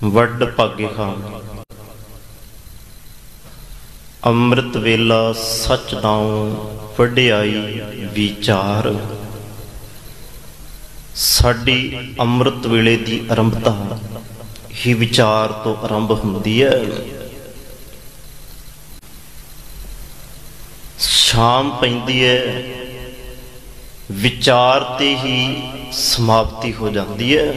वड भागे खान अमृत वेला सच नाओ वड्याई विचार। साडी अमृत वेले की आरंभता ही विचार तो आरंभ हुंदी है। शाम पैंदी है विचार ते ही समाप्ति हो जाती है।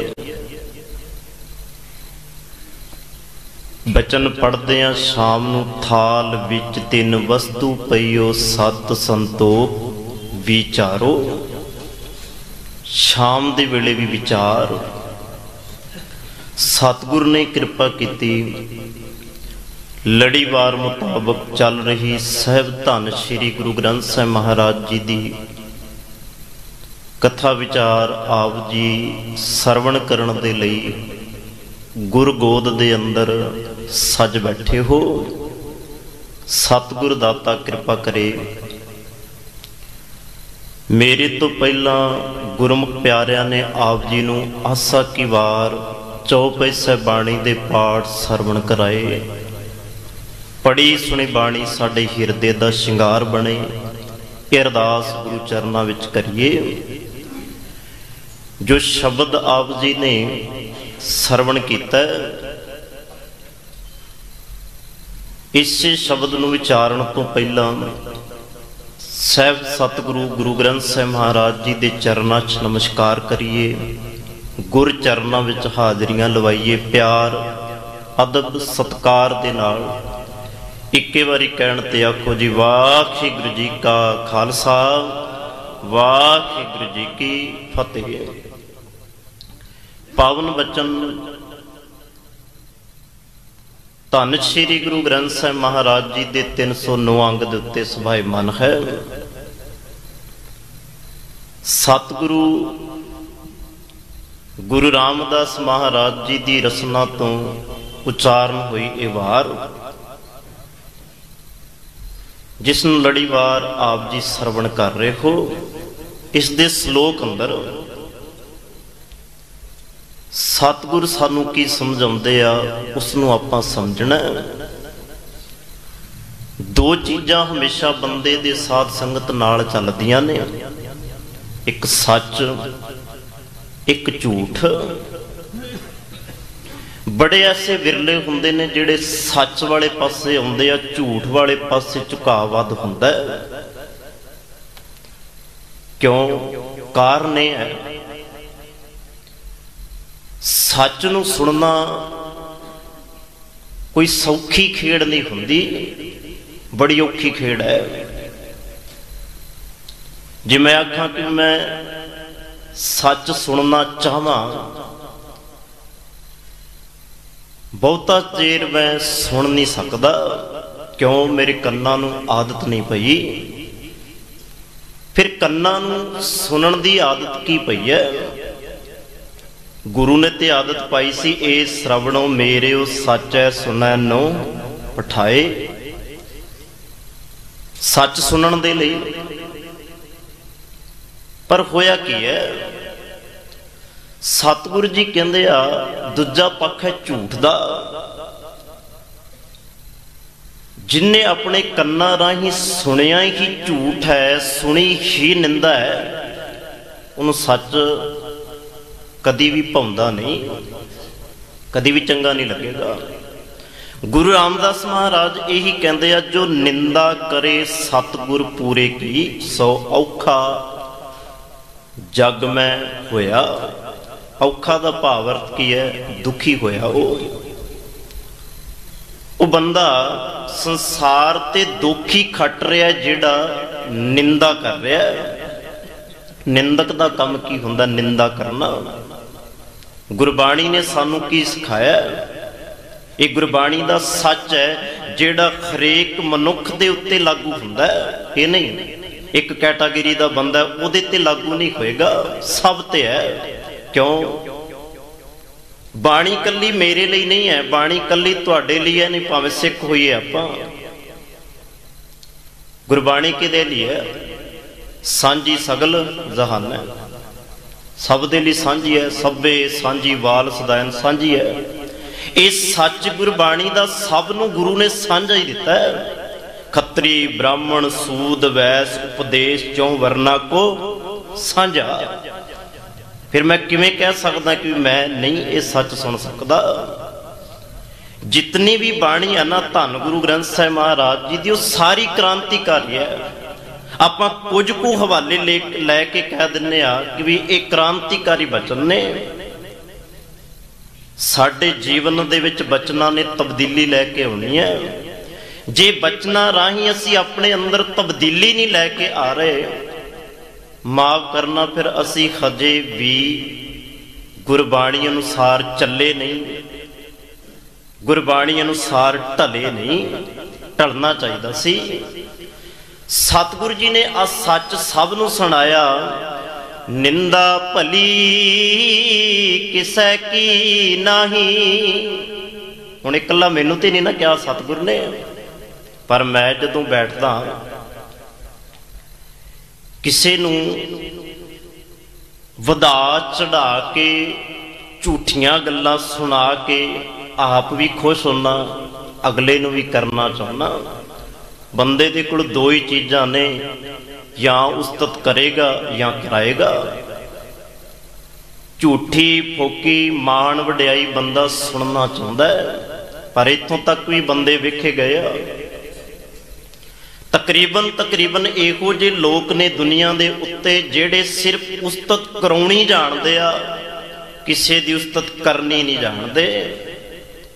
बचन पढ़ते हैं शाम नूं थाल विच तिन वस्तु पईओ सत संतोख विचारो। शाम दे वेले भी विचार। सतगुर ने कृपा की लड़ीवार मुताबक चल रही सहब धन श्री गुरु ग्रंथ साहिब महाराज जी की कथा विचार आप जी सरवण करन दे लई गुर गोद दे अंदर सज बैठे हो। सतगुर दाता कृपा करे। मेरे तो पहला गुरमुख प्यारिया ने आप जी नूं आसा की वार चौपैसे बाणी दे पाठ सरवण कराए। पढ़ी सुनी बाणी साडे हिरदे दा शिंगार बने। अरदास गुरु चरनां विच करिए। जो शब्द आप जी ने सरवण कीता इस शब्द नूं विचारण तो पहला सहब सतगुरु गुरु ग्रंथ साहिब महाराज जी दे चरनां च नमस्कार करिए। गुर चरनां विच हाजरियां लवाइए। प्यार अदब सत्कार दे नाल इक्के वारी कहण ते आखो जी वाहिगुरू जी का खालसा वाहिगुरू जी की फतेह। पावन बचन धन श्री गुरु ग्रंथ साहिब महाराज जी के 309 अंग के उत्ते सुभाईमान है। सतगुरु गुरु रामदास महाराज जी की रसना तो उचारण हुई ये वार जिसनूं लड़ीवार आप जी सरवण कर रहे हो। इस दे श्लोक अंदर सतगुर सानू की समझाउंदे आ उसनूं आपां समझना। दो चीज़ां हमेशा बंदे दे साथ संगत नाल चलदियां ने, एक सच एक झूठ। बड़े ऐसे विरले हुंदे ने जिहड़े सच वाले पासे आउंदे आ, झूठ वाले पासे झुकाव वध हुंदा है। क्यों? कारण यह है सच नूं सुनना कोई सौखी खेड़ नहीं हुंदी, बड़ी औखी खेड़ है। जे मैं आखां कि मैं सच सुनना चाहवां, बहुता चेर मैं सुन नहीं सकदा। क्यों? मेरे कन्नां नूं आदत नहीं पई। फिर कन्नां नूं सुनन दी आदत की पई है? गुरु ने ते आदत पाई सी ए श्रवणों मेरे सच है सुनै नो पठाए। सच सुनन दे लई। पर होया की है? सतगुरु जी कहंदे आ दूजा पक्ष है झूठ दा। जिन्हें अपने कन्नां राही सुनिया ही झूठ है, सुनी ही निंदा है, उन्होंने सच कदी भी भाउंदा नहीं, कदी भी चंगा नहीं लगेगा। गुरु रामदास महाराज यही कहते हैं जो निंदा करे सतगुर पूरे की सो औखा जग में होया। औखा दा भाव अर्थ की है? दुखी होया। वो बंदा संसार ते दुखी खट रहा जिहड़ा निंदा कर रहा है। निंदक दा काम की हुंदा? निंदा करना। गुरबाणी ने सानू की सिखाया? ये गुरबाणी दा सच है जिहड़ा हरेक मनुख दे उत्ते लागू हुंदा है। ये नहीं एक कैटागरी दा बंदा उहदे ते लागू नहीं होएगा, सब ते है। क्यों? बाणी कली मेरे लिए नहीं है, बाणी कली तुहाडे लिए है। नहीं भावें सिख होइए आपां, गुरबाणी किहदे लिए है? सांझी सगल जहान है, सब दे लिए सांझी है। सभे सांझी वाल सदायन सांझी है। ਇਹ ਸੱਚ ਗੁਰਬਾਣੀ ਦਾ ਸਭ ਨੂੰ ਗੁਰੂ ਨੇ ਸਾਂਝਾ ਹੀ ਦਿੱਤਾ ਹੈ। ਖੱਤਰੀ ਬ੍ਰਾਹਮਣ ਸੂਦ ਵੈਸ ਉਪਦੇਸ਼ ਚੋਂ ਵਰਨਾ ਕੋ ਸਾਂਝਾ। ਫਿਰ ਮੈਂ ਕਿਵੇਂ ਕਹਿ ਸਕਦਾ ਕਿ ਮੈਂ ਨਹੀਂ ਇਹ ਸੱਚ ਸੁਣ ਸਕਦਾ। ਜਿਤਨੀ ਵੀ ਬਾਣੀ ਹੈ ਨਾ ਧੰਨ ਗੁਰੂ ਗ੍ਰੰਥ ਸਾਹਿਬ ਮਹਾਰਾਜ ਜੀ ਦੀ, ਉਹ ਸਾਰੀ ਕ੍ਰਾਂਤੀਕਾਰੀ ਹੈ। ਆਪਾਂ ਕੁਝ ਕੁ ਹਵਾਲੇ ਲੈ ਕੇ ਕਹਿ ਦਿੰਦੇ ਆ ਕਿ ਵੀ ਇਹ ਕ੍ਰਾਂਤੀਕਾਰੀ ਬਚਨ ਨੇ। ਸਾਡੇ ਜੀਵਨ ਦੇ ਵਿੱਚ ਬਚਨਾਂ ਨੇ ਤਬਦੀਲੀ ਲੈ ਕੇ ਆਉਣੀ ਹੈ। ਜੇ ਬਚਨਾਂ ਰਾਹੀਂ ਅਸੀਂ ਆਪਣੇ ਅੰਦਰ ਤਬਦੀਲੀ ਨਹੀਂ ਲੈ ਕੇ ਆ ਰਹੇ, ਮਾਫ ਕਰਨਾ, ਫਿਰ ਅਸੀਂ ਹਜੇ ਵੀ ਗੁਰਬਾਣੀ ਅਨੁਸਾਰ ਚੱਲੇ ਨਹੀਂ, ਗੁਰਬਾਣੀ ਅਨੁਸਾਰ ਢਲੇ ਨਹੀਂ। ਢਲਣਾ ਚਾਹੀਦਾ ਸੀ। ਸਤਿਗੁਰੂ ਜੀ ਨੇ ਆ ਸੱਚ ਸਭ ਨੂੰ ਸੁਣਾਇਆ। ਨਿੰਦਾ ਭਲੀ ਕਿਸੇ ਕੀ ਨਹੀਂ। ਹੁਣ ਇਕੱਲਾ ਮੈਨੂੰ ਤੇ ਨਹੀਂ ਨਾ ਕਿਹਾ ਸਤਿਗੁਰੂ ਨੇ, ਪਰ ਮੈਂ ਜਦੋਂ ਬੈਠਦਾ ਕਿਸੇ ਨੂੰ ਵਧਾ ਚੜਾ ਕੇ ਝੂਠੀਆਂ ਗੱਲਾਂ ਸੁਣਾ ਕੇ ਆਪ ਵੀ ਖੁਸ਼ ਹੋਣਾ, ਅਗਲੇ ਨੂੰ ਵੀ ਕਰਨਾ ਚਾਹੁੰਦਾ। ਬੰਦੇ ਦੇ ਕੋਲ ਦੋ ਹੀ ਚੀਜ਼ਾਂ ਨੇ, ਜਾਂ ਉਸਤਤ ਕਰੇਗਾ ਜਾਂ ਕਰਾਏਗਾ। ਝੂਠੀ ਫੋਕੀ ਮਾਣ ਵਡਿਆਈ ਬੰਦਾ ਸੁਣਨਾ ਚਾਹੁੰਦਾ ਹੈ, ਪਰ ਇੱਥੋਂ ਤੱਕ ਵੀ ਬੰਦੇ ਵੇਖੇ ਗਏ ਆ। ਤਕਰੀਬਨ ਇਹੋ ਜਿਹੇ ਲੋਕ ਨੇ ਦੁਨੀਆ ਦੇ ਉੱਤੇ ਜਿਹੜੇ ਸਿਰਫ ਉਸਤਤ ਕਰਾਉਣੀ ਜਾਣਦੇ ਆ, ਕਿਸੇ ਦੀ ਉਸਤਤ ਕਰਨੀ ਨਹੀਂ ਜਾਣਦੇ।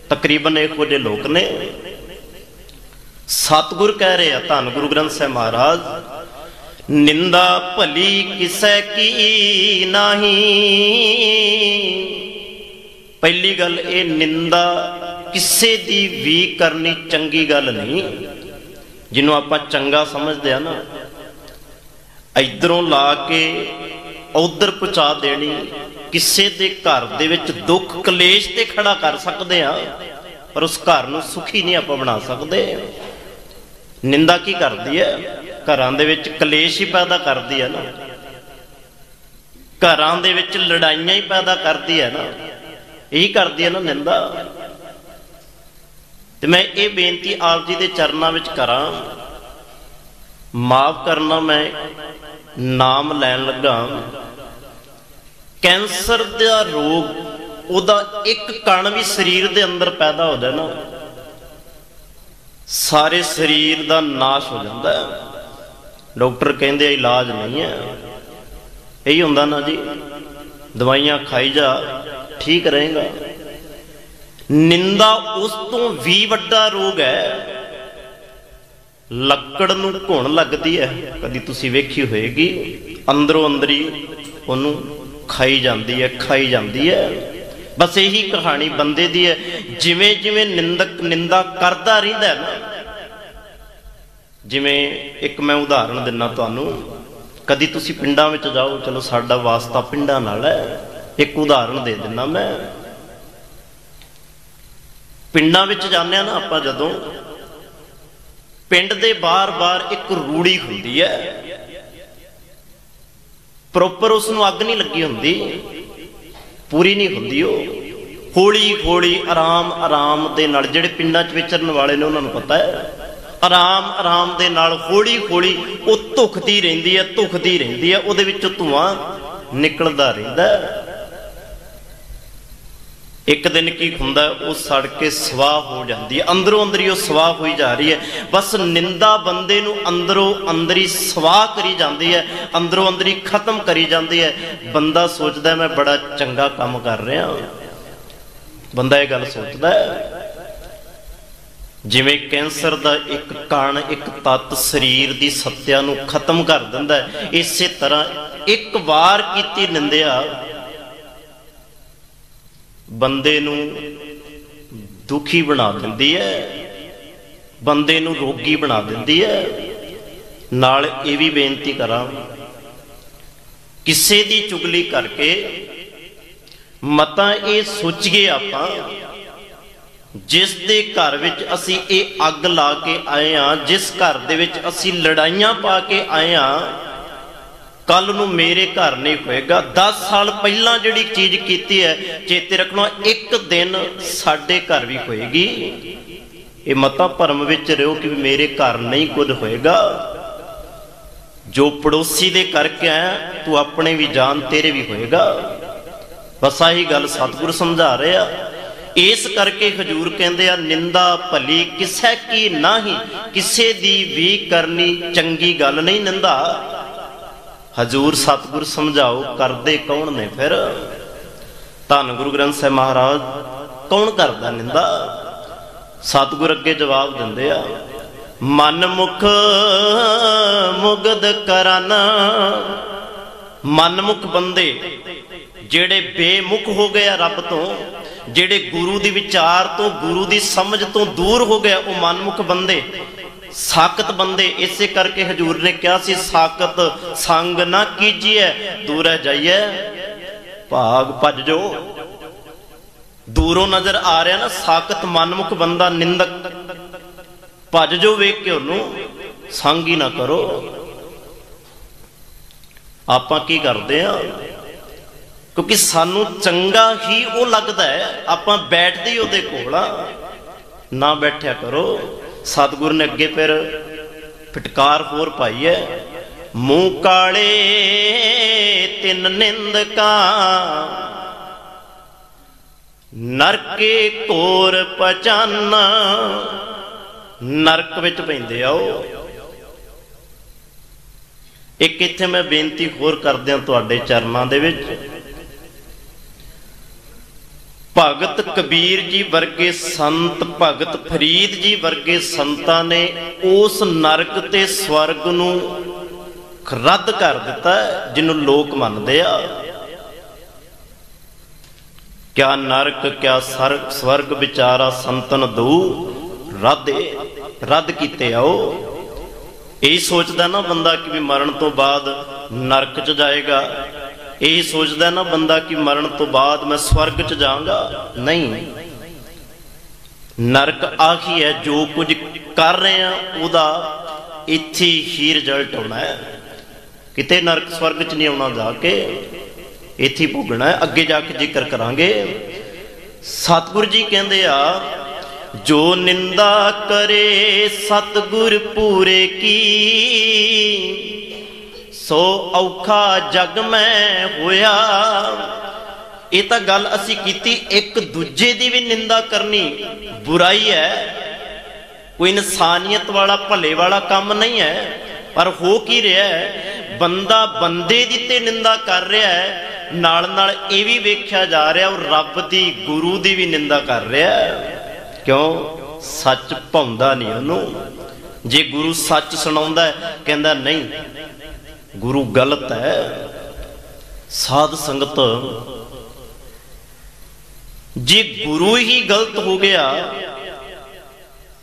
ਤਕਰੀਬਨ ਇਹੋ ਜਿਹੇ ਲੋਕ ਨੇ। ਸਤਿਗੁਰ ਕਹਿ ਰਹੇ ਆ ਧੰਨ ਗੁਰੂ ਗ੍ਰੰਥ ਸਾਹਿਬ ਮਹਾਰਾਜ, ਨਿੰਦਾ ਭਲੀ ਕਿਸੇ ਕੀ ਨਹੀਂ। ਪਹਿਲੀ ਗੱਲ ਇਹ, ਨਿੰਦਾ ਕਿਸੇ ਦੀ ਵੀ ਕਰਨੀ ਚੰਗੀ ਗੱਲ ਨਹੀਂ। ਜਿਹਨੂੰ ਆਪਾਂ ਚੰਗਾ ਸਮਝਦੇ ਆ ਨਾ, ਇਧਰੋਂ ਲਾ ਕੇ ਉਧਰ ਪਹੁੰਚਾ ਦੇਣੀ। ਕਿਸੇ ਦੇ ਘਰ ਦੇ ਵਿੱਚ ਦੁੱਖ ਕਲੇਸ਼ ਤੇ ਖੜਾ ਕਰ ਸਕਦੇ ਆ, ਪਰ ਉਸ ਘਰ ਨੂੰ ਸੁਖੀ ਨਹੀਂ ਆਪਾਂ ਬਣਾ ਸਕਦੇ। ਨਿੰਦਾ ਕੀ ਕਰਦੀ ਹੈ? ਘਰਾਂ ਦੇ ਵਿੱਚ ਕਲੇਸ਼ ਹੀ ਪੈਦਾ ਕਰਦੀ ਹੈ ਨਾ, ਘਰਾਂ ਦੇ ਵਿੱਚ ਲੜਾਈਆਂ ਹੀ ਪੈਦਾ ਕਰਦੀ ਹੈ ਨਾ, ਇਹੀ ਕਰਦੀ ਹੈ ਨਾ ਨਿੰਦਾ। ਤੇ ਮੈਂ ਇਹ ਬੇਨਤੀ ਆਪ ਜੀ ਦੇ ਚਰਨਾਂ ਵਿੱਚ ਕਰਾਂ, ਮਾਫ ਕਰਨਾ, ਮੈਂ ਨਾਮ ਲੈਣ ਲੱਗਾ। ਕੈਂਸਰ ਦਾ ਰੋਗ, ਉਹਦਾ ਇੱਕ ਕਣ ਵੀ ਸਰੀਰ ਦੇ ਅੰਦਰ ਪੈਦਾ ਹੋ ਜਾਏ ਨਾ, ਸਾਰੇ ਸਰੀਰ ਦਾ ਨਾਸ਼ ਹੋ ਜਾਂਦਾ ਹੈ। ਡਾਕਟਰ ਕਹਿੰਦੇ ਇਲਾਜ ਨਹੀਂ ਹੈ। ਇਹੀ ਹੁੰਦਾ ਨਾ ਜੀ, ਦਵਾਈਆਂ ਖਾਈ ਜਾ ਠੀਕ ਰਹੇਗਾ। ਨਿੰਦਾ ਉਸ ਤੋਂ ਵੀ ਵੱਡਾ ਰੋਗ ਹੈ। ਲੱਕੜ ਨੂੰ ਘੁਣ ਲੱਗਦੀ ਹੈ, ਕਦੀ ਤੁਸੀਂ ਵੇਖੀ ਹੋਏਗੀ, ਅੰਦਰੋਂ ਅੰਦਰੀ ਉਹਨੂੰ ਖਾਈ ਜਾਂਦੀ ਹੈ। ਬਸ ਇਹੀ ਕਹਾਣੀ ਬੰਦੇ ਦੀ ਹੈ। ਜਿਵੇਂ ਜਿਵੇਂ ਨਿੰਦਕ ਨਿੰਦਾ ਕਰਦਾ ਰਹਿੰਦਾ ਨਾ, ਜਿਵੇਂ ਇੱਕ ਮੈਂ ਉਦਾਹਰਣ ਦਿੰਦਾ ਤੁਹਾਨੂੰ। ਕਦੀ ਤੁਸੀਂ ਪਿੰਡਾਂ ਵਿੱਚ ਜਾਓ, ਚਲੋ ਸਾਡਾ ਵਾਸਤਾ ਪਿੰਡਾਂ ਨਾਲ ਹੈ, ਇੱਕ ਉਦਾਹਰਣ ਦੇ ਦਿੰਦਾ ਮੈਂ। ਪਿੰਡਾਂ ਵਿੱਚ ਜਾਂਦੇ ਆ ਨਾ ਆਪਾਂ, ਜਦੋਂ ਪਿੰਡ ਦੇ ਬਾਹਰ ਇੱਕ ਰੂੜੀ ਹੁੰਦੀ ਹੈ, ਪ੍ਰੋਪਰ ਉਸ ਨੂੰ ਅੱਗ ਨਹੀਂ ਲੱਗੀ ਹੁੰਦੀ, ਪੂਰੀ ਨਹੀਂ ਹੁੰਦੀ। ਉਹ ਹੌਲੀ ਹੌਲੀ ਆਰਾਮ ਦੇ ਨਾਲ, ਜਿਹੜੇ ਪਿੰਡਾਂ 'ਚ ਵਿਚਰਨ ਵਾਲੇ ਨੇ ਉਹਨਾਂ ਨੂੰ ਪਤਾ ਹੈ, ਆਰਾਮ ਦੇ ਨਾਲ ਹੌਲੀ ਹੌਲੀ ਉਹ ਧੁਖਦੀ ਰਹਿੰਦੀ ਹੈ। ਉਹਦੇ ਵਿੱਚੋਂ ਧੂਆਂ ਨਿਕਲਦਾ ਰਹਿੰਦਾ। ਇੱਕ ਦਿਨ ਕੀ ਹੁੰਦਾ, ਉਹ ਸੜ ਕੇ ਸਵਾਹ ਹੋ ਜਾਂਦੀ ਹੈ, ਅੰਦਰੋਂ ਅੰਦਰੀ ਉਹ ਸਵਾਹ ਹੋਈ ਜਾ ਰਹੀ ਹੈ। ਬਸ ਨਿੰਦਾ ਬੰਦੇ ਨੂੰ ਅੰਦਰੋਂ ਅੰਦਰੀ ਸਵਾਹ ਕਰੀ ਜਾਂਦੀ ਹੈ, ਅੰਦਰੋਂ ਅੰਦਰੀ ਖਤਮ ਕਰੀ ਜਾਂਦੀ ਹੈ। ਬੰਦਾ ਸੋਚਦਾ ਮੈਂ ਬੜਾ ਚੰਗਾ ਕੰਮ ਕਰ ਰਿਹਾ, ਬੰਦਾ ਇਹ ਗੱਲ ਸੋਚਦਾ ਹੈ। ਜਿਵੇਂ ਕੈਂਸਰ ਦਾ ਇੱਕ ਕਣ, ਇੱਕ ਤੱਤ ਸਰੀਰ ਦੀ ਸੱਤਿਆ ਨੂੰ ਖਤਮ ਕਰ ਦਿੰਦਾ ਹੈ, ਇਸੇ ਤਰ੍ਹਾਂ ਇੱਕ ਵਾਰ ਕੀਤੀ ਨਿੰਦਿਆ ਬੰਦੇ ਨੂੰ ਦੁਖੀ ਬਣਾ ਦਿੰਦੀ ਹੈ, ਬੰਦੇ ਨੂੰ ਰੋਗੀ ਬਣਾ ਦਿੰਦੀ ਹੈ। ਨਾਲ ਇਹ ਵੀ ਬੇਨਤੀ ਕਰਾਂ, ਕਿਸੇ ਦੀ ਚੁਗਲੀ ਕਰਕੇ ਮਤਾਂ ਇਹ ਸੋਚੀਏ ਆਪਾਂ, ਜਿਸ ਦੇ ਘਰ ਵਿੱਚ ਅਸੀਂ ਇਹ ਅੱਗ ਲਾ ਕੇ ਆਏ ਹਾਂ, ਜਿਸ ਘਰ ਦੇ ਵਿੱਚ ਅਸੀਂ ਲੜਾਈਆਂ ਪਾ ਕੇ ਆਏ ਹਾਂ, कल नूं मेरे घर नहीं होएगा। 10 साल पहला जिहड़ी चीज कीती है चेते रखना, एक दिन साडे घर भी होएगी। ये मता भरम विच रहो कि मेरे घर नहीं कुछ होएगा। जो पड़ोसी दे करके आया तू अपने भी जान तेरे भी होएगा। बस आही गल सतगुर समझा रहे आ। इस करके हजूर कहते आ, निंदा भली किसे की नाही, किसे दी भी करनी चंगी गल नहीं निंदा। हजूर सतगुर समझाओ करदे कौन ने फिर? धन गुरु ग्रंथ साहिब महाराज कौन करदा निंदा? सतगुर अगे जवाब दिंदे आ, मन मुख मुगद कराना। मनमुख बंदे जेड़े बेमुख हो गए रब तो, जेड़े गुरु दी विचार तो गुरु दी समझ तो दूर हो गया, वो मनमुख बंदे साकत बंदे। इसे करके हजूर ने कहा सी, साकत संग ना कीजिए दूर जाइए भाग भज जो। दूरों नजर आ रहा ना साकत मनमुख बंदा निंदक, भज जो वेख के उन्होंने संग ही ना करो। आपां की करते हैं क्योंकि सानू चंगा ही वो लगता है, आपां बैठते ही उहदे कोल ना बैठया करो। सतगुर ने अगे फिर फिटकार होर पाई है, मुंह काले तिन निंदका नरके कोर पहचाना। नरक विच पैंदे आओ। एक इत्थे मैं बेनती होर करदियां तुहाडे चरनां दे विच, भगत कबीर जी वर्गे संत, भगत फरीद जी वर्गे संतां ने उस नरक ते स्वर्ग नूं रद्द कर दिता जिन्हों लोग मनदे आ। क्या नरक क्या स्वर्ग विचारा संतन दू रद्द कीते आओ। यही सोचता ना बंदा कि मरण तो बाद नरक च जाएगा, यही सोचता ना बंदा कि मरण तो बाद मैं स्वर्ग च जाऊंगा। नहीं, नरक आही है, जो कुछ कर रहे हैं उदा इत्थे ही रिजल्ट होना है। किते नरक स्वर्ग च नहीं आना, जाके इत्थे भोगना है। अगे जाके जिक्र करांगे। सतगुर जी कहंदे आ, जो निंदा करे सतगुर पूरे की, सो औखा जग में होया। ये तो गल असी कीती, एक दूजे की भी निंदा करनी बुराई है, कोई इंसानियत वाला भले वाला काम नहीं है। पर हो की रहा है, बंदा बंदे दी ते निंदा कर रहा है, नाल नाल ये भी वेख्या जा रहा और रब दी गुरु दी भी निंदा कर रहा है। क्यों? सच भाउंदा नहीं उन्होंने। जे गुरु सच सुनाउंदा है, कहंदा नहीं गुरु गलत है। साध संगत, जे गुरु ही गलत हो गया,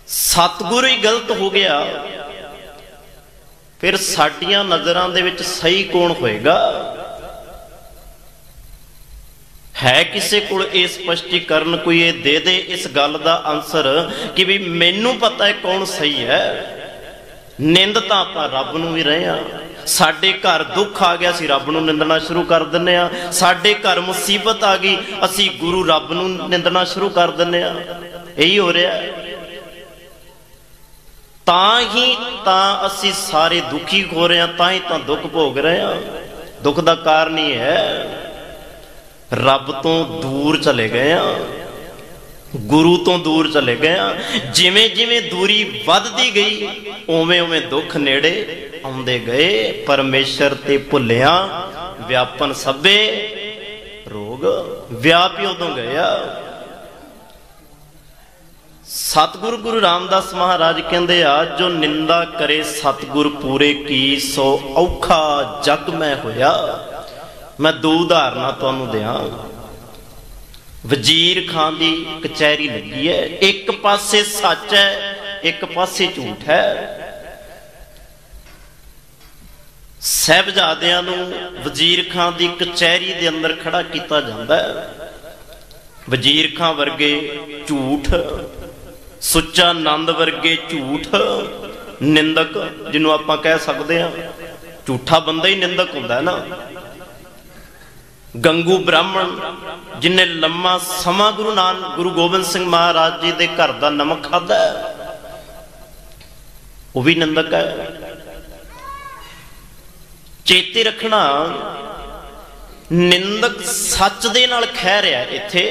सतगुरु ही गलत हो गया, फिर साडियां नजरां दे विच सही कौन होएगा? है किसी को स्पष्टीकरण कोई ये दे दे इस गल का आंसर कि भी मैनू पता है कौन सही है। निंद तो आप रब नूं भी रहे हैं। साडे घर दुख आ गया, असीं रब नूं निंदना शुरू कर दिंदे आ। साडे घर मुसीबत आ गई, असीं गुरु रब नूं निंदना शुरू कर दिंदे आ। यही हो रहा है। तां ही तां असीं सारे दुखी हो रहे हैं, तां ही तां दुख भोग रहे हैं। दुख का कारण ही है रब तो दूर चले गए, गुरु तो दूर चले गए। जिमें जिमें दूरी वधदी गई, उवें उवें दुख नेड़े आउंदे गए। परमेश्वर ते भुलिया व्यापन सभे रोग, व्यापी उदों गया। सतगुरु गुरु रामदास महाराज कहंदे आ, जो निंदा करे सतगुर पूरे की, सो औखा जग में होया। मैं दो उदाहरण तुहानूं दियां। वजीर खान की कचहरी लगी है, एक पासे सच है, एक पासे झूठ है। साहिबजादियां नूं वजीर खान की कचहरी के अंदर खड़ा किया जाता है। वजीर खान वर्गे झूठ, सुच्चा नंद वर्गे झूठ, निंदक जिन्हों आप कह सकते हैं, झूठा बंदा ही निंदक हुंदा है ना। गंगू ब्राह्मण जिन्हें लम्मा समा गुरु गोबिंद सिंह महाराज जी के घर का नमक खादा है, वह भी निंदक है। चेते रखना, निंदक सच दे नाल खह रहा इत्थे।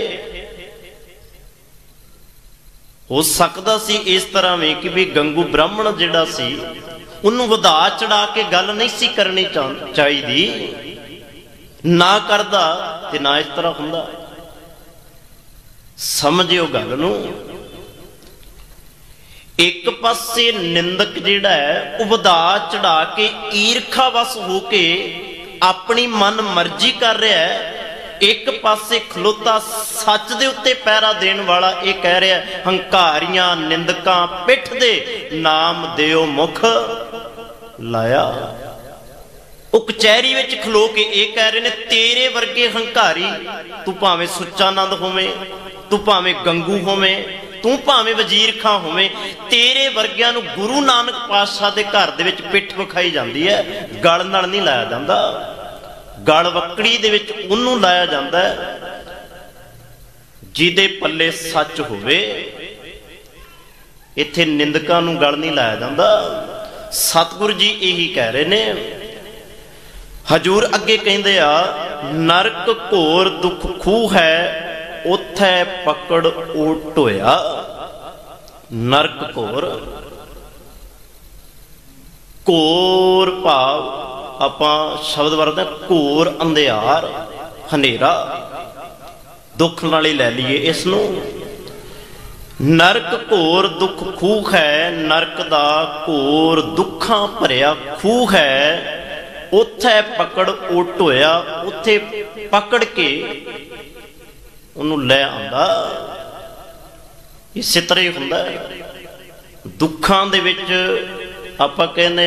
हो सकता सी इस तरह में कि भी गंगू ब्राह्मण जिहड़ा सी उन्होंने वधा चढ़ा के गल नहीं सी करनी चाहिए, ना करदा ते ना इस तरह हुंदा। समझियो गल नूं। एक पासे निंदक जिहड़ा है वह वधा चढ़ा के ईरखा वस होके अपनी मन मर्जी कर रहा है, एक पासे खलोता सच दे उत्ते पैरा देण वाला ये कह रहा है हंकारियां निंदकां पिठ दे नाम दिओ मुख लाया। वो कचहरी विच खलो के ये कह रहे ने तेरे वर्गे हंकारी, तू भावें सुच्चानंद होवें, तू भावें गंगू होवें, तू भावें वजीर खां होवें, तेरे वर्गियां नूं गुरु नानक पातशाह दे घर दे विच पिठ विखाई जांदी है, गल नाल नहीं लाया जांदा। गल वकड़ी दे विच उन्नू लाया जाता है जिहदे पल्ले सच होवे। इत्थे निंदकां नूं गल नहीं लाया जाता। सतगुरु जी यही कह रहे ने। हजूर अगे कहंदे आ नरक घोर दुख खूह है, उथे पकड़ ओट होया। नरक घोर, घोर भाव आपां शब्द वरतदे घोर अंधियार हनेरा, दुख नाल ही लै लीए इसनूं। नरक घोर दुख खूह है, नरक दा घोर दुखां भरिया खूह है, उत्थे पकड़ ओट होया, उत्थे पकड़ के उन्होंने लै आंदा। इस तरह ही हुंदा है दुखां दे विच। आपां कहने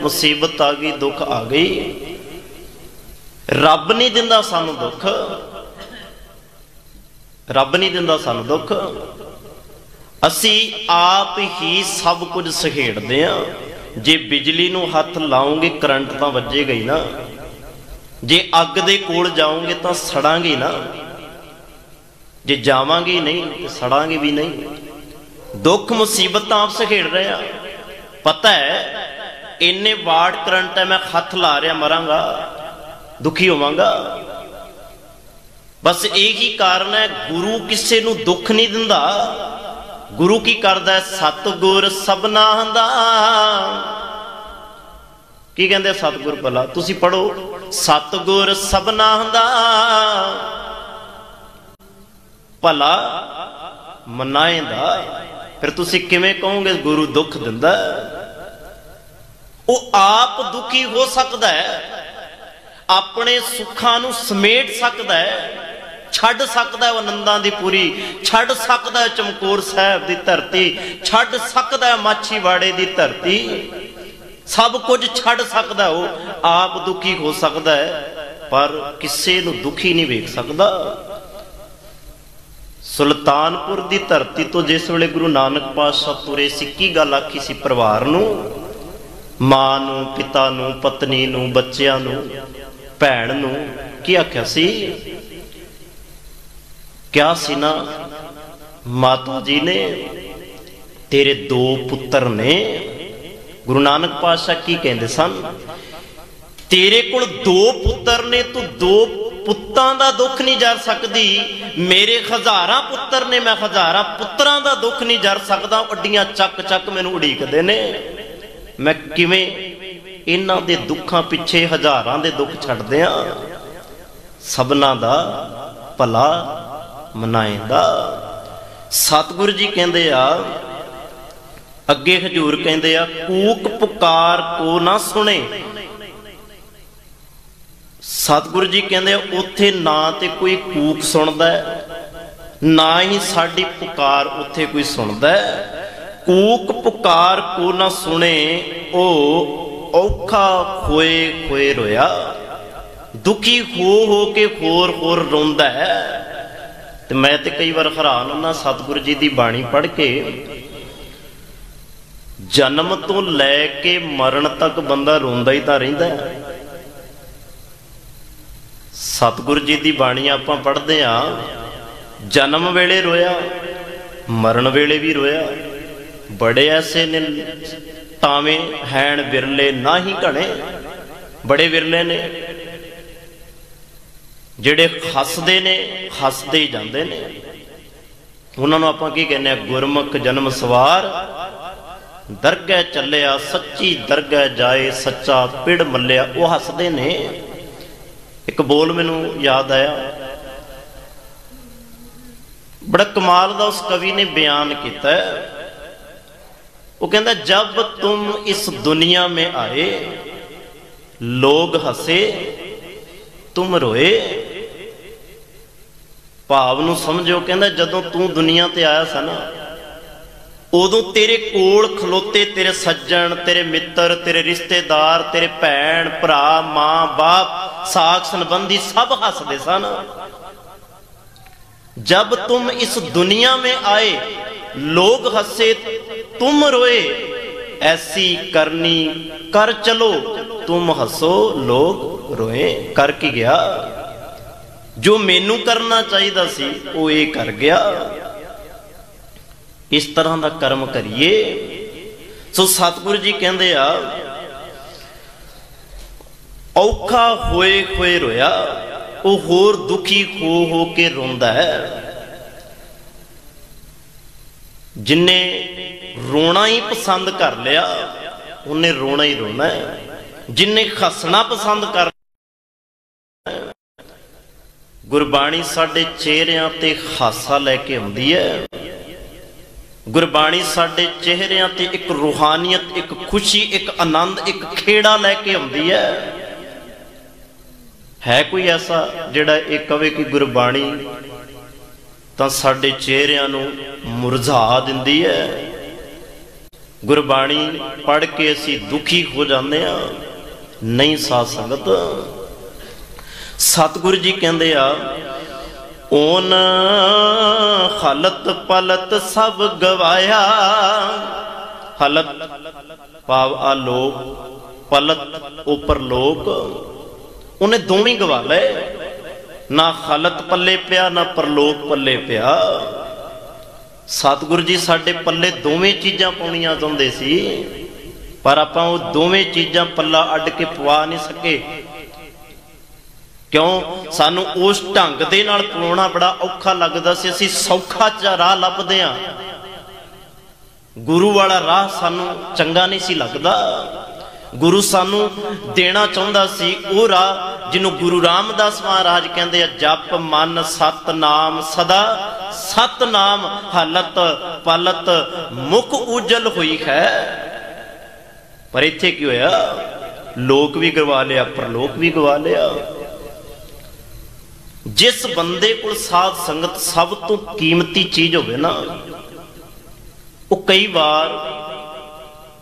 मुसीबत आ गई, दुख आ गई, रब नहीं दिंदा सानू दुख, रब नहीं दिंदा सानू दुख, असी आप ही सब कुछ सहेड़दे हां। जे बिजली नूं हथ लाओगे करंट तां वजेगा ही ना, जे अग दे कोल जाओगे तां सड़ांगे ना, जे जावांगे नहीं तो सड़ांगे भी नहीं। दुख मुसीबत आप सहेड़ रहे हैं। पता है इन्ने वाट करंट है, मैं हथ ला रहा मरांगा, दुखी होवांगा। बस यही कारण है गुरु किसी नूं दुख नहीं दिंदा। गुरु की करदा है सतगुर सबना दा। की कहंदे सतगुर भला तुसी पढ़ो, सतगुर सबना दा भला मनाएंदा। फिर तुसी किवें कहोगे गुरु दुख दिंदा? वो आप दुखी हो सकता है, अपने सुखां नूं समेट सकता है, छड्ड सकता है आनंदां दी पुरी, छड्ड सकता है चमकौर साहब दी धरती, छड्ड सकता है माछीवाड़े दी धरती, सब कुछ छड्ड सकता है। वो आप दुखी हो सकता है पर किसी नूं दुखी नहीं वेख सकता। सुल्तानपुर दी धरती तो जिस वेले गुरु नानक पातशाह तुरे सी, की गल आखी सी परिवार नूं, मां नूं, पिता नूं, पत्नी नूं, बच्चियां नूं, भैण नूं की आख्या सी? क्या सी ना, माता जी ने तेरे दो पुत्र ने। गुरु नानक पातशाह की कहंदे सन? तेरे कोल दो पुत्र ने, तू दो पुत्तां दा दुख नहीं जर सकदी। मेरे हज़ारां पुत्र ने, मैं हज़ारां पुत्रां दा दुख नहीं जर सकदा। अड्डियां चक चक मैनूं उड़ीकदे ने, मैं किवें इन्हां दे दुखां पिछे हज़ारां दे दुख छड्ड दियां। सबना दा भला मनाएंदा। सतगुरु जी कहंदे आ, अगे हजूर कहंदे आ, कूक पुकार को ना सुने। सतगुरु जी कहंदे उत्थे ना ते कोई कूक सुनदा है, ना ही साडी पुकार उत्थे कोई सुनदा है। कूक पुकार को ना सुने, ओ औखा खोए खोए रोया। दुखी हो के होर होर रोंदा है। ते मैं ते कई बार हैरान हुंदा सतगुरु जी दी बाणी पढ़ के। जन्म तो लैके मरण तक बंदा रोंदा ही तो रहिंदा है। सतगुरु जी की बाणी आपां पढ़दे हां, जन्म वेले रोया, मरण वेले भी रोया। बड़े ऐसे ने तावें हैण विरले ना ही घणे, बड़े विरले ने जिहड़े हसदे ने, हसदे ही जांदे ने। उन्हां नूं आपां की कहने, गुरमुख जन्म सवार दरगह चलिया, सच्ची दरगह जाए सच्चा पिड़ मल्लिया। वो हसदे ने। एक बोल मैनू याद आया, बड़ा कमाल दा उस कवि ने बयान किया। वो कहता, जब तुम इस दुनिया में आए लोग हसे तुम रोए। भाव नूं समझो। कहता जदों तू दुनिया ते आया सा ना, उदों तेरे कोल खलोते तेरे सज्जन, तेरे मित्र, तेरे रिश्तेदार, तेरे भैन भरा, मां बाप, साख संबंधी सब हसदे सन। जब तुम इस दुनिया में आए लोग हसे तुम रोए। ऐसी करनी कर चलो तुम हसो लोग रोए। कर की गया जो मैनू करना चाहिए सी वो ये कर गया। इस तरह का कर्म करिए। सो सतगुरु जी कहते आ, औखा होए होए रोया, वो होर दुखी हो के रोंदा है। जिन्हें रोना ही पसंद कर लिया उन्हें रोना ही रोना है। जिन्हें हसना पसंद कर, गुरबाणी साडे चेहरिਆਂ ते हासा लैके आउंदी है। गुरबाणी साडे चेहरिਆਂ ते एक रूहानियत, एक खुशी, एक आनंद, एक खेड़ा लैके आउंदी है कोई ऐसा जिहड़ा ये कहे कि गुरबाणी तां साडे चेहरिਆਂ नूं मुरझा दिंदी है। गुरबाणी पढ़ के असीं दुखी हो जाते हैं। नहीं साध संगत, सतगुरु जी कहते आ, ओन हलत पलत सब गवाया। हलत भाव आलोक, पलत उपर लोक, उन्हें दोवें गवा ले। ना हलत पल्ले पिया ना परलोक पल्ले पिया। सतगुरु जी साडे पल्ले दोवें चीज़ां पाउणियां चाहुंदे सी, पर आपां वो दोवें चीज़ां पल्ला अड्ड के पवा नहीं सके। क्यों? सानू उस ढंग दे नाल पवाउणा बड़ा औखा लगदा सी। असीं सौखा च राह लभदे हां, गुरु वाला राह सानू चंगा नहीं सी लगदा। गुरु सानू देना चाहुंदा सी वो राह जिन्हों गुरु रामदास महाराज कहते हैं, जप मन सतनाम सदा सतनाम, हालत पलत मुख उजल हुई है। पर इत्थे की होया, लोक भी गवा लिया परलोक भी गवा लिया। जिस बंदे को साध संगत सब तो कीमती चीज होवे ना, वो कई बार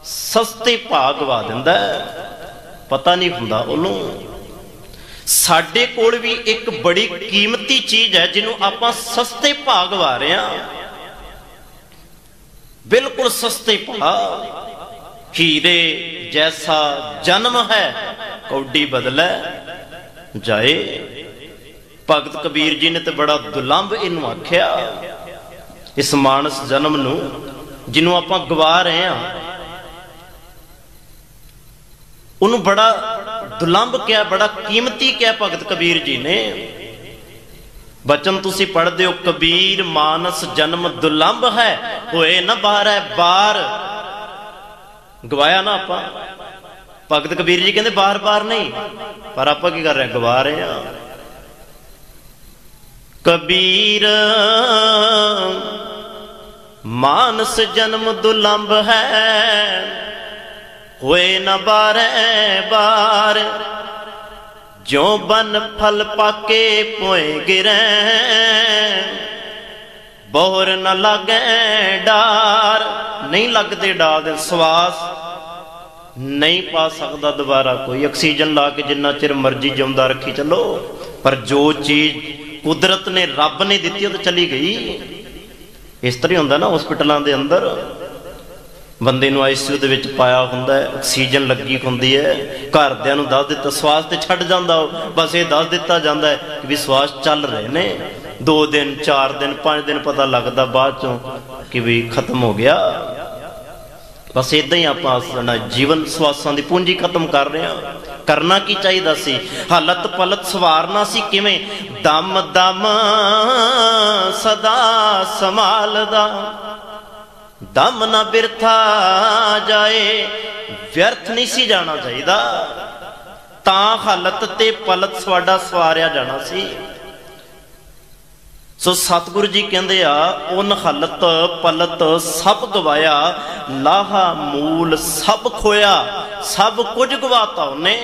सस्ते भाग गवा दिंदा है, पता नहीं हुंदा उन्होंने। साडे कोल भी एक बड़ी कीमती चीज है जिन्हों आपां सस्ते भाग गवा रहे हैं, बिल्कुल सस्ते भाग। हीरे जैसा जन्म है कौडी बदलै जाए। भगत कबीर जी ने तो बड़ा दुलंभ इनू आख्या, इस मानस जन्म नू जिन्हों आपां गवा रहे हैं उन्होंने बड़ा दुलंभ क्या, बड़ा कीमती क्या भगत कबीर जी ने। बचन तुसी पढ़ते हो, कबीर मानस जन्म दुलंभ है, होए ना बार है बार। गवाया ना आपां। भगत कबीर जी कहते बार बार नहीं, पर आपां की कर रहे हैं, गवा रहे हैं। कबीर मानस जन्म दुलंभ है, होए न बार बार। जो बन फल पाके पोए गिरे, बोहर न लागे डार। नहीं लगते डार, श्वास नहीं पा सकता दोबारा कोई। ऑक्सीजन ला के जिन्ना चिर मर्जी जिंदा रखी चलो, पर जो चीज कुदरत ने रब ने दी तो चली गई। इस तरह होंदा ना हॉस्पिटलों के अंदर, ਬੰਦੇ ਨੂੰ ਆਈਸੀਯੂ ਦੇ ਵਿੱਚ ਪਾਇਆ ਹੁੰਦਾ, ਆਕਸੀਜਨ ਲੱਗੀ ਹੁੰਦੀ ਹੈ, ਘਰਦਿਆਂ ਨੂੰ ਦੱਸ ਦਿੱਤਾ, ਸਵਾਸ ਤੇ ਛੱਡ ਜਾਂਦਾ, ਬਸ ਇਹ ਦੱਸ ਦਿੱਤਾ ਜਾਂਦਾ ਹੈ ਕਿ ਵੀ ਸਵਾਸ ਚੱਲ ਰਹੇ ਨੇ। 2 ਦਿਨ 4 ਦਿਨ 5 ਦਿਨ ਪਤਾ ਲੱਗਦਾ ਬਾਅਦ ਚੋਂ ਕਿ ਵੀ ਖਤਮ ਹੋ ਗਿਆ। ਬਸ ਇਦਾਂ ਹੀ ਆਪਾਂ ਆਪਣਾ ਜੀਵਨ ਸਵਾਸਾਂ ਦੀ ਪੂੰਜੀ ਖਤਮ ਕਰ ਰਹੇ ਹਾਂ। ਕਰਨਾ ਕੀ ਚਾਹੀਦਾ ਸੀ? ਹਾਲਤ ਪਲਤ ਸਵਾਰਨਾ ਸੀ ਕਿਵੇਂ? ਦਮ ਦਮ ਸਦਾ ਸੰਭਾਲਦਾ, ਦਮ ਨਾ ਬਿਰਥਾ ਜਾਏ, ਵਿਅਰਥ ਨਹੀਂ ਸੀ ਜਾਣਾ ਚਾਹੀਦਾ। ਤਾਂ ਹਾਲਤ ਤੇ ਪਲਤ ਤੁਹਾਡਾ ਸਵਾਰਿਆ ਜਾਣਾ ਸੀ। ਸੋ ਸਤਿਗੁਰੂ ਜੀ ਕਹਿੰਦੇ ਆ, ਉਨ ਹਾਲਤ ਪਲਤ ਸਭ ਗਵਾਇਆ, ਲਾਹਾ ਮੂਲ ਸਭ ਖੋਇਆ, ਸਭ ਕੁਝ ਗਵਾਤਾ ਉਹਨੇ।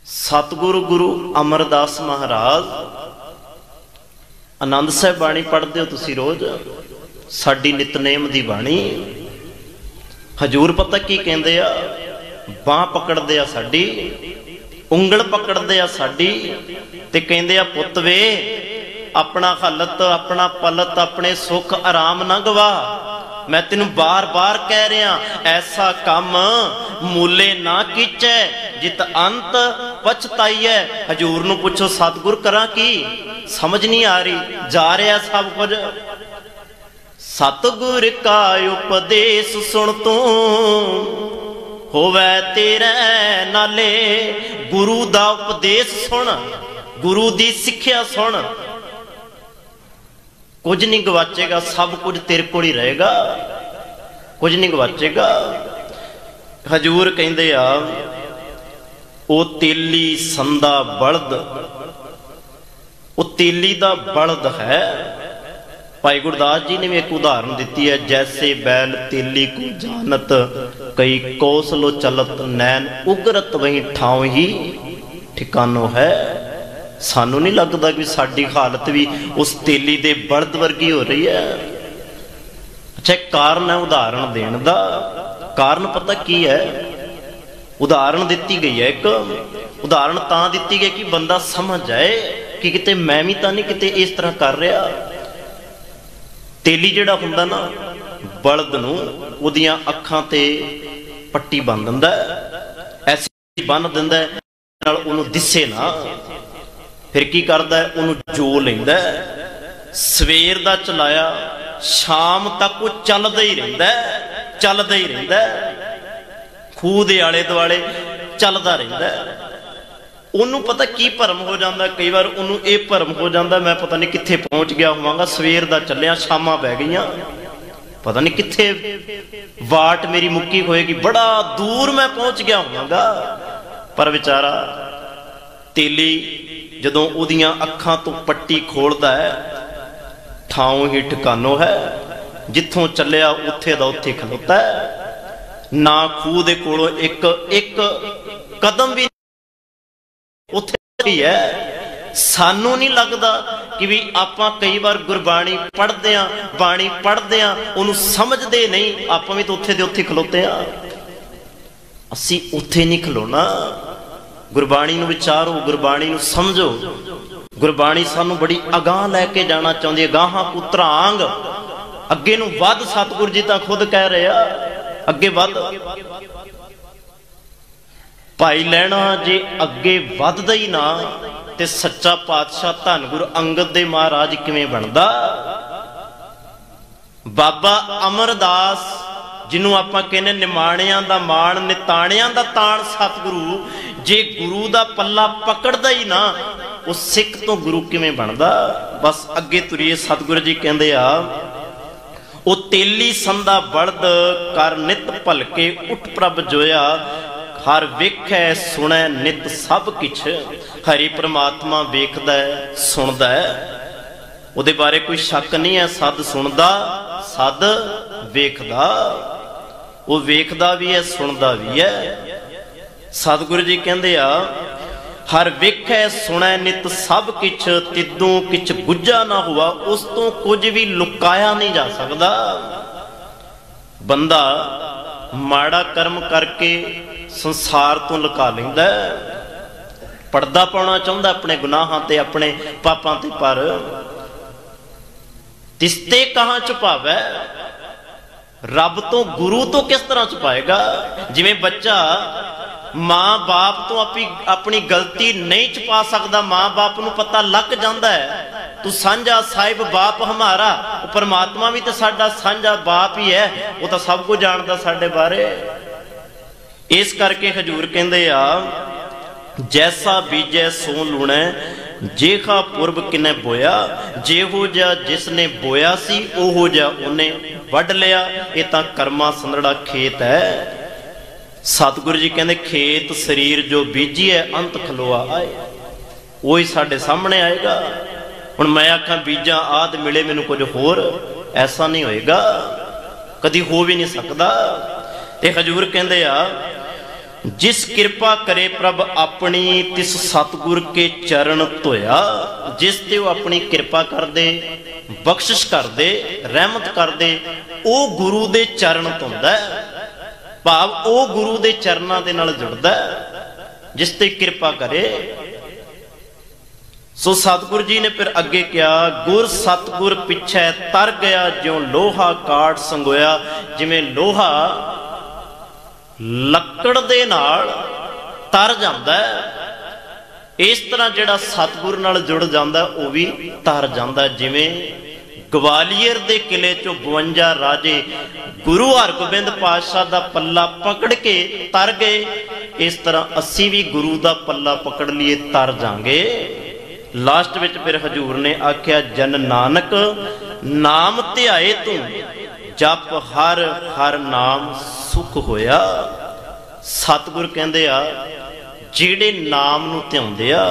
ਸਤਿਗੁਰੂ ਗੁਰੂ ਅਮਰਦਾਸ ਮਹਾਰਾਜ, ਆਨੰਦ ਸਾਹਿਬ ਬਾਣੀ ਪੜ੍ਹਦੇ ਹੋ ਤੁਸੀਂ ਰੋਜ਼, ਸਾਡੀ ਨਿਤਨੇਮ ਦੀ ਬਾਣੀ। ਹਜੂਰ ਪਤਾ ਕੀ ਕਹਿੰਦੇ ਆ? ਬਾਂਹ ਪਕੜਦੇ ਆ ਸਾਡੀ, ਉਂਗਲ ਪਕੜਦੇ ਆ ਸਾਡੀ, ਤੇ ਕਹਿੰਦੇ ਆ ਪੁੱਤ ਵੇ, ਆਪਣਾ ਹਾਲਤ ਆਪਣਾ ਪਲਤ ਆਪਣੇ ਸੁੱਖ ਆਰਾਮ ਨਾ ਗਵਾ। ਮੈਂ ਤੈਨੂੰ ਬਾਰ-ਬਾਰ ਕਹਿ ਰਿਹਾ, ਐਸਾ ਕੰਮ ਮੂਲੇ ਨਾ ਕੀਚੈ ਜਿਤ ਅੰਤ ਪਛਤਾਈਐ। ਹਜੂਰ ਨੂੰ ਪੁੱਛੋ ਸਤਿਗੁਰ ਕਰਾਂ ਕੀ? ਸਮਝ ਨਹੀਂ ਆ ਰਹੀ, ਜਾ ਰਿਹਾ ਸਭ ਕੁਝ। ਸਤਿਗੁਰ ਕਾ ਉਪਦੇਸ਼ ਸੁਣ ਤੂੰ, ਹੋਵੇ ਤੇਰੇ ਨਾਲੇ। ਗੁਰੂ ਦਾ ਉਪਦੇਸ਼ ਸੁਣ, ਗੁਰੂ ਦੀ ਸਿੱਖਿਆ ਸੁਣ, ਕੁਝ ਨਹੀਂ ਗਵਾਚੇਗਾ, ਸਭ ਕੁਝ ਤੇਰੇ ਕੋਲ ਹੀ ਰਹੇਗਾ, ਕੁਝ ਨਹੀਂ ਗਵਾਚੇਗਾ। ਹਜੂਰ ਕਹਿੰਦੇ ਆ, ਉਹ ਤੇਲੀ ਸੰਦਾ ਬਲਦ, ਉਹ ਤੇਲੀ ਦਾ ਬਲਦ ਹੈ। ਭਾਈ ਗੁਰਦਾਸ ਜੀ ਨੇ ਵੀ ਇੱਕ ਉਦਾਹਰਨ ਦਿੱਤੀ ਹੈ, ਜੈਸੇ ਬੈਲ ਤੇਲੀ ਕੋ ਜਾਨਤ, ਕਈ ਕੌਸਲੋ ਚਲਤ ਨੈਣ ਉਗਰਤ, ਵਹੀ ਠਾਉ ਹੀ ਠਿਕਾਨੋ ਹੈ। ਸਾਨੂੰ ਨਹੀਂ ਲੱਗਦਾ ਕਿ ਸਾਡੀ ਹਾਲਤ ਵੀ ਉਸ ਤੇਲੀ ਦੇ ਬਲਦ ਵਰਗੀ ਹੋ ਰਹੀ ਹੈ। ਅੱਛਾ, ਕਾਰਨ ਹੈ ਉਦਾਹਰਨ ਦੇਣ ਦਾ। ਕਾਰਨ ਪਤਾ ਕੀ ਹੈ? ਉਦਾਹਰਨ ਦਿੱਤੀ ਗਈ ਹੈ, ਇੱਕ ਉਦਾਹਰਨ ਤਾਂ ਦਿੱਤੀ ਗਈ ਕਿ ਬੰਦਾ ਸਮਝ ਜਾਏ ਕਿ ਕਿਤੇ ਮੈਂ ਵੀ ਤਾਂ ਨਹੀਂ ਕਿਤੇ ਇਸ ਤਰ੍ਹਾਂ ਕਰ ਰਿਹਾ। ਤੇਲੀ ਜਿਹੜਾ ਹੁੰਦਾ ਨਾ, ਬਲਦ ਨੂੰ ਉਹਦੀਆਂ ਅੱਖਾਂ ਤੇ ਪੱਟੀ ਬੰਨ ਦਿੰਦਾ, ਐਸੀ ਬੰਨ ਦਿੰਦਾ ਨਾਲ ਉਹਨੂੰ ਦਿਸੇ ਨਾ। ਫਿਰ ਕੀ ਕਰਦਾ? ਉਹਨੂੰ ਜੋ ਲੈਂਦਾ, ਸਵੇਰ ਦਾ ਚਲਾਇਆ ਸ਼ਾਮ ਤੱਕ ਉਹ ਚੱਲਦਾ ਹੀ ਰਹਿੰਦਾ, ਚੱਲਦਾ ਹੀ ਰਹਿੰਦਾ, ਖੂਹ ਦੇ ਆਲੇ ਦੁਆਲੇ ਚੱਲਦਾ ਰਹਿੰਦਾ। ਉਹਨੂੰ ਪਤਾ ਕੀ ਭਰਮ ਹੋ ਜਾਂਦਾ, ਕਈ ਵਾਰ ਉਹਨੂੰ ਇਹ ਭਰਮ ਹੋ ਜਾਂਦਾ, ਮੈਂ ਪਤਾ ਨਹੀਂ ਕਿੱਥੇ ਪਹੁੰਚ ਗਿਆ ਹੋਵਾਂਗਾ, ਸਵੇਰ ਦਾ ਚੱਲਿਆ ਸ਼ਾਮਾਂ ਪੈ ਗਈਆਂ, ਪਤਾ ਨਹੀਂ ਕਿੱਥੇ ਵਾਟ ਮੇਰੀ ਮੁੱਕੀ ਹੋਏਗੀ, ਬੜਾ ਦੂਰ ਮੈਂ ਪਹੁੰਚ ਗਿਆ ਹੋਵਾਂਗਾ। ਪਰ ਵਿਚਾਰਾ ਤੇਲੀ ਜਦੋਂ ਉਹਦੀਆਂ ਅੱਖਾਂ ਤੋਂ ਪੱਟੀ ਖੋਲਦਾ ਹੈ, ਠਾਉ ਹੀ ਠਿਕਾਨੋ ਹੈ, ਜਿੱਥੋਂ ਚੱਲਿਆ ਉੱਥੇ ਦਾ ਉੱਥੇ ਖਲੋਤਾ ਹੈ। ਨਾ ਖੂਹ ਦੇ ਕੋਲੋਂ ਇੱਕ ਕਦਮ ਵੀ ਉੱਥੇ ਹੀ ਹੈ। ਸਾਨੂੰ ਨਹੀਂ ਲੱਗਦਾ ਕਿ ਵੀ ਆਪਾਂ ਕਈ ਵਾਰ ਗੁਰਬਾਣੀ ਪੜ੍ਹਦੇ ਆਂ, ਬਾਣੀ ਪੜ੍ਹਦੇ ਆਂ, ਉਹਨੂੰ ਸਮਝਦੇ ਨਹੀਂ, ਆਪਾਂ ਵੀ ਤਾਂ ਉੱਥੇ ਦੇ ਉੱਥੇ ਖਲੋਤੇ ਆਂ। ਅਸੀਂ ਉੱਥੇ ਨਹੀਂ ਖਲੋਣਾ। ਗੁਰਬਾਣੀ ਨੂੰ ਵਿਚਾਰੋ, ਗੁਰਬਾਣੀ ਨੂੰ ਸਮਝੋ। ਗੁਰਬਾਣੀ ਸਾਨੂੰ ਬੜੀ ਅਗਾਂਹ ਲੈ ਕੇ ਜਾਣਾ ਚਾਹੁੰਦੀ ਹੈ, ਗਾਹਾਂ ਪੁੱਤਰਾਂਗ, ਅੱਗੇ ਨੂੰ ਵੱਧ। ਸਤਿਗੁਰੂ ਜੀ ਤਾਂ ਖੁਦ ਕਹਿ ਰਹੇ ਆ, ਅੱਗੇ ਵੱਧ। ਭਾਈ ਲਹਿਣਾ ਜੇ ਅੱਗੇ ਵੱਧਦਾ ਹੀ ਨਾ ਤੇ ਸੱਚਾ ਪਾਤਸ਼ਾਹ ਧੰਨ ਗੁਰੂ ਅੰਗਦ ਦੇ ਮਹਾਰਾਜ ਕਿਵੇਂ ਬਣਦਾ? ਬਾਬਾ ਅਮਰਦਾਸ ਜਿਹਨੂੰ ਆਪਾਂ ਕਹਿੰਦੇ ਨਿਮਾਣਿਆਂ ਦਾ ਮਾਣ, ਨਿਤਾਣਿਆਂ ਦਾ ਤਾਣ, ਸਤਿਗੁਰੂ ਜੇ ਗੁਰੂ ਦਾ ਪੱਲਾ ਪਕੜਦਾ ਹੀ ਨਾ, ਉਹ ਸਿੱਖ ਤੋਂ ਗੁਰੂ ਕਿਵੇਂ ਬਣਦਾ? ਬਸ ਅੱਗੇ ਤੁਰੀਏ। ਸਤਿਗੁਰੂ ਜੀ ਕਹਿੰਦੇ ਆ, ਉਹ ਤੇਲੀ ਸੰਦਾ ਬਲਦ ਕਰ ਨਿਤ ਭਲਕੇ, ਉੱਠ ਪ੍ਰਭ ਜੋਇਆ, ਹਰ ਵੇਖੈ ਸੁਣੈ ਨਿਤ ਸਭ ਕਿਛ। ਹਰੀ ਪ੍ਰਮਾਤਮਾ ਵੇਖਦਾ ਹੈ, ਸੁਣਦਾ ਹੈ, ਉਹਦੇ ਬਾਰੇ ਕੋਈ ਸ਼ੱਕ ਨਹੀਂ ਹੈ। ਸਦ ਸੁਣਦਾ, ਸਦ ਵੇਖਦਾ, ਉਹ ਵੇਖਦਾ ਵੀ ਹੈ, ਸੁਣਦਾ ਵੀ ਹੈ। ਸਤਿਗੁਰੂ ਜੀ ਕਹਿੰਦੇ ਆ, ਹਰ ਵੇਖੈ ਸੁਣੈ ਨਿਤ ਸਭ ਕਿਛ, ਤਿੱਦੋਂ ਕਿਛ ਗੁੱਝਾ ਨਾ ਹੁਆ, ਉਸ ਤੋਂ ਕੁਝ ਵੀ ਲੁਕਾਇਆ ਨਹੀਂ ਜਾ ਸਕਦਾ। ਬੰਦਾ ਮਾੜਾ ਕਰਮ ਕਰਕੇ ਸੰਸਾਰ ਤੋਂ ਲੁਕਾ ਲੈਂਦਾ, ਪਰਦਾ ਪਾਉਣਾ ਚਾਹੁੰਦਾ ਆਪਣੇ ਗੁਨਾਹਾਂ ਤੇ, ਆਪਣੇ ਪਾਪਾਂ ਤੇ, ਪਰ तिसते कहाँ छुपावै, रब तो गुरु तो किस तरह छुपाएगा। जिवें बच्चा मां बाप तो अपनी गलती नहीं छुपा सकता, मां बाप नूं पता लग जाता है। तू सांझा साहिब बाप हमारा, परमात्मा भी तो साडा सांझा बाप ही है, वो तो सब कुछ जानता साडे बारे। इस करके हजूर कहंदे आ, जैसा बीजै सो लूणै, जेखा पुरब किने बोया, जेहो जा जिसने बोया सी ओहो जा उन्हें वढ लिया। ये तां कर्मा संदड़ा खेत है। सतगुरु जी कहते खेत शरीर जो बीजी है अंत खलोआ आए, वही साडे सामने आएगा। हुण मैं आखां बीजा आद मिले मैनूं कुछ होर, ऐसा नहीं होएगा, कदी हो भी नहीं सकता। ते हजूर कहते आ, जिस कृपा करे प्रभ अपनी तिस सतगुर के चरण धोया। जिस ते वो अपनी कृपा कर दे, बख्शिश कर दे, रहमत कर दे, वो गुरु दे चरण धोंदा है। भाव वो गुरु दे चरनां दे नाल जुड़दा है, जिस ते कृपा करे। सो सतगुरु जी ने फिर अगे क्या, गुर सतगुर पिछे तर गया, ज्यों लोहा काट संगोया। जिवें लोहा लकड़ दे नाल तर जांदा है, इस तरह जिहड़ा सतगुर नाल जुड़ जांदा वो भी तर जांदा है। जिवें ग्वालियर दे किले चों 52 राजे गुरु हरगोबिंद पातशाह दा पल्ला पकड़ के तर गए, इस तरह असी भी गुरु दा पल्ला पकड़ लिए तर जांगे। लास्ट विच फिर हजूर ने आख्या, जन नानक नाम ध्याए तू, जप हर हर नाम सुख होया। सतगुर कहंदे आ, जिहड़े नाम नूं ध्याउंदे आ,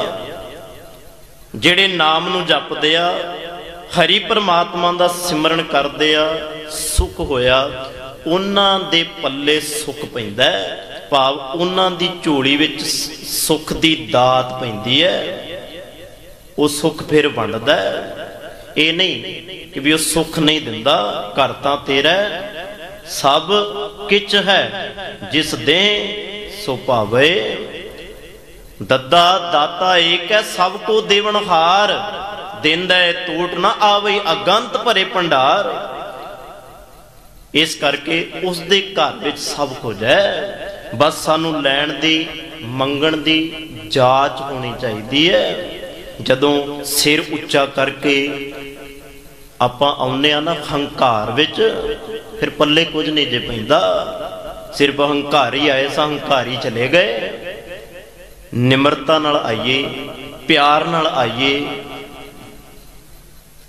जिहड़े नाम नूं जपदे आ, हरि परमात्मा दा सिमरन करदे आ, सुख होया। उन्हां दे पल्ले सुख पैंदा है, भाव उन्हां दी झोली विच सुख दी दात पैंदी है, वो सुख फिर वंडदा है। ये नहीं कि भी वो सुख नहीं दिंदा, घर तां तेरा सब किच है, जिस दे सो भावे। दद्दा दाता एक है, सब को देवनहार, देंदा है टूट ना आवे, अगंत भरे भंडार। इस करके उस दे घर विच सब कुछ है, बस सानू लैण दी मंगण दी जाच होनी चाहिदी है। जदों सिर उच्चा करके आपां आउंदे आ ना हंकार विच, फिर पल्ले कुछ नहीं जे पैंदा। सिर्फ हंकारी आए सा, हंकारी चले गए। निमरता नाल आइए, प्यार नाल आइए,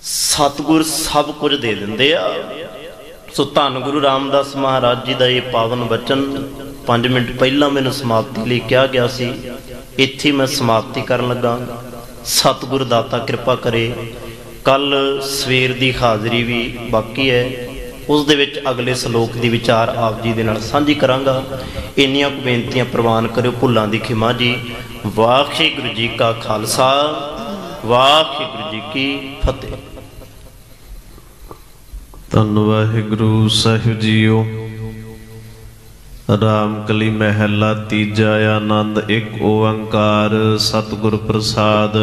सतगुर सब कुछ दे दिंदे आ। सो धन गुरु रामदास महाराज जी का ये पावन वचन 5 मिनट पहला मैनूं समाप्ति लई कहा गया सी, इत्थे मैं समाप्ति करन लगा। सतगुर दाता कृपा करे। कल सवेर की हाज़री भी बाकी है, उस दे विच अगले सलोक की विचार आप जी दे नाल सांझी करांगा। इन्नियां कुछ बेनतियां प्रवान करो, भुल्लां दी खिमा जी। वाहिगुरू जी का खालसा, वाहिगुरू जी की फतेह। धन वाहिगुरू साहिब जीओ। रामकली महला तीजा। आनंद एक ओंकार सतगुर प्रसाद।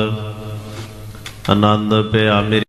आनंद पिया मेरी